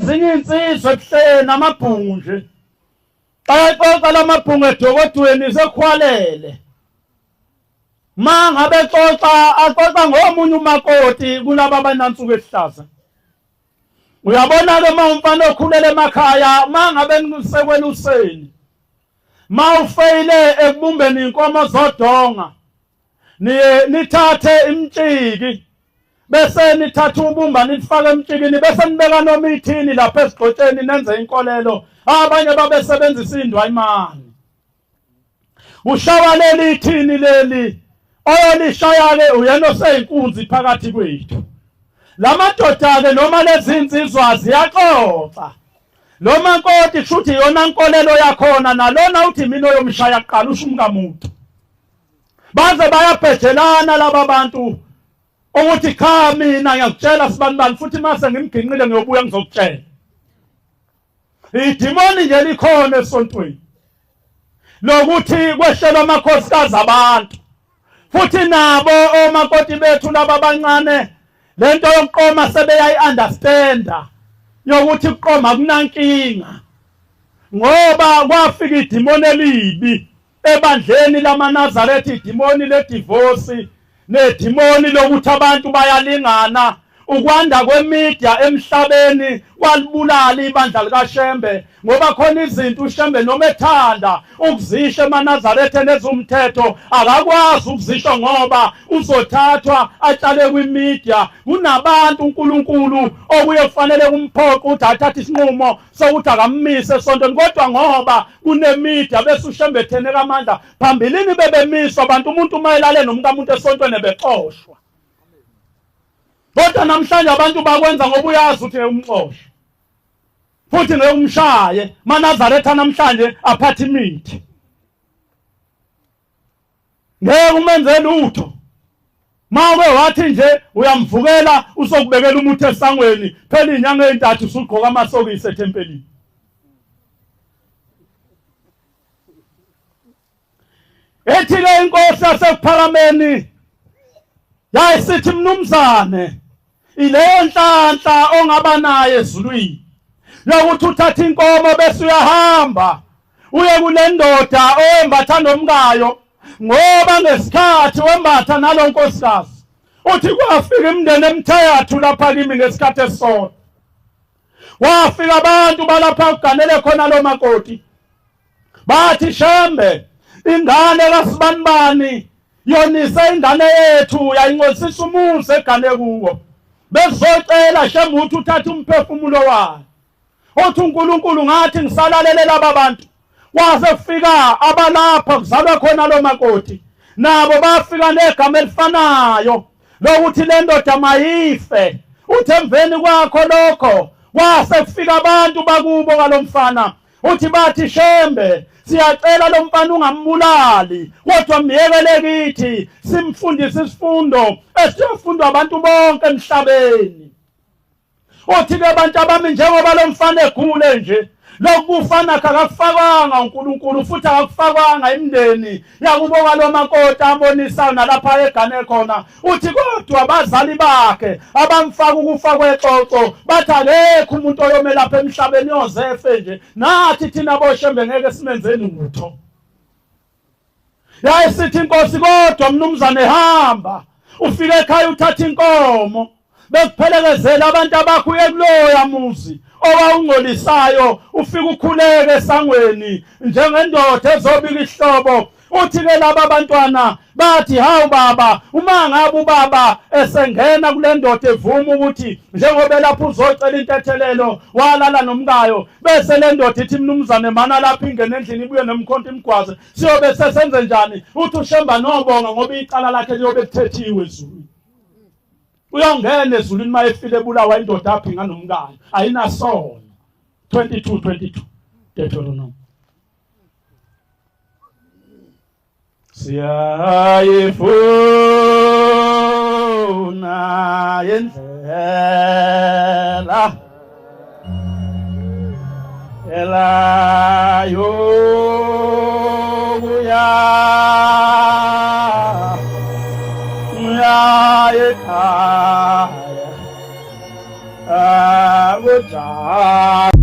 ezinye insizwe ebuhleni amabhungu nje xa exoxa lamabhungu edokodweni sekhwalele mangabe axoxa ngomunye umakoti kulabo abanansuku ezihlaza uyabona ke umfana okhulele emakhaya mangabe nisekwela useni mawufeyile ekubumbeni inkomo zodonga nithathe imtshiki bese nithatha ubumba nifake emtshikini bese nibeka noma ithini lapha esigqotsheni nenze inkolelo abanye babesebenzisa indwa imani ushawa leli ithini leli oyolishaya ke uyena oseyinkunzi phakathi kwethu lamadoda ke noma lezi insizwa ziyaxoxa lo makoti kushuthi yona inkolelo yakhona nalona uthi mina oyomshaya kuqala usho umkamuntu baze bayabhejelana laba bantu ukuthi cha mina ngiyakutshela sibani futhi mase ngimginqile ngiyobuya ngizokutshela idimoni nje likhona esontweni lokuthi kwehlela amakhosikazi abantu futhi nabo omakoti bethu laba abancane lento yokuqoma sebeyayi-understanda yokuthi kuqoma kunankinga ngoba kwafika idimoni elibi ebandleni lamaNazaretha idimoni ledivorce nedimoni lokuthi abantu bayalingana ukwanda kwemedia emhlabeni kwalibulala ibandla likaShembe ngoba khona izinto uShembe noma ethanda ukuzisha emaNazaretha nezumthetho akakwazi ukuzisha ngoba uzothathwa atshale kwimedia kunabantu uNkulunkulu okuye kufanele kumphoqa ukuthi athathe isinqumo sokuthi akammise esontweni kodwa ngoba kunemedia bese uShembe etheneka amandla phambilini bebemiswa abantu umuntu mayelale nomkamuntu esontweni bexoshwa kodwa namhlanje abantu bakwenza ngoba uyazi ukuthi umxoshe futhi ngeke maNazaretha namhlanje aphathe imithi ngeke umenze lutho mawuke wathi nje uyamvukela usokubekela umuthi esangweni phela inyanga ezintathu usugqoka amasokisi etempelini ethi ke inkosi yasephalameni yayisithi mnumzane ileyo nhlanhla ongaba naye ezulwini yokuthi uthatha inkomo bese uyahamba uye kule ndoda oyembatha nomkayo ngoba ngesikhathi wembatha nalo nkosikazi uthi kwafika imndeni emithathu lapha kimi ngesikhathi esisodwa wafika abantu balapha kuganele khona lo makoti bathi Shembe ingane kaSibanibani yonise ingane yethu yayinqosisa umuzi egane kuwo bezocela Shembe uthi uthathe umphefumulo wayo uthi uNkulunkulu ngathi ngisalalele laba bantu waze kufika abalapha kuzalwa khona lo makoti nabo bafika negama elifanayo lokuthi le ndoda mayife uthi emveni kwakho lokho wase kufika abantu bakubo kalomfana uthi bathi Shembe siyacela lo mfana ungambulali kodwa myekele kithi simfundise isifundo esiyofundwa abantu bonke emhlabeni uthi ke abantu abami njengoba lo mfana egule nje lokufana akakufakwanga uNkulunkulu futhi akakufakwanga imndeni yakuboka lo makoti abonisa nalapha egane khona uthi kodwa abazali bakhe abamfaka ukufa kwexoxo bathi akekho umuntu oyome lapha emhlabeni yozefe nje nathi thina boShembe ngeke simenzeni lutho yayisithi inkosi kodwa mnumzane hamba ufike ekhaya uthatha inkomo bekuphelekezela abantu abakhuye kuloya muzi owawungcolisayo ufika ukhuleke esangweni njengendoda ezobika ihlobo uthi ke laba abantwana bathi hawu baba uma ngabe ubaba esengena kule ndoda evuma ukuthi njengoba lapha uzocela intethelelo walala nomkayo bese le ndoda ithi mnumzane mana lapha ingene endlini ibuye nemkhonto imgwaze siyobe sesenze njani uthi uShemba nobonga ngoba icala lakhe liyobe lithethiwe ezulwini uyongena ezulwini mayefile ebulawa indoda aphinga nomkayo ayinasono 22 Deuteronomy siyayifuna yendlela elayo ekhaya Baba.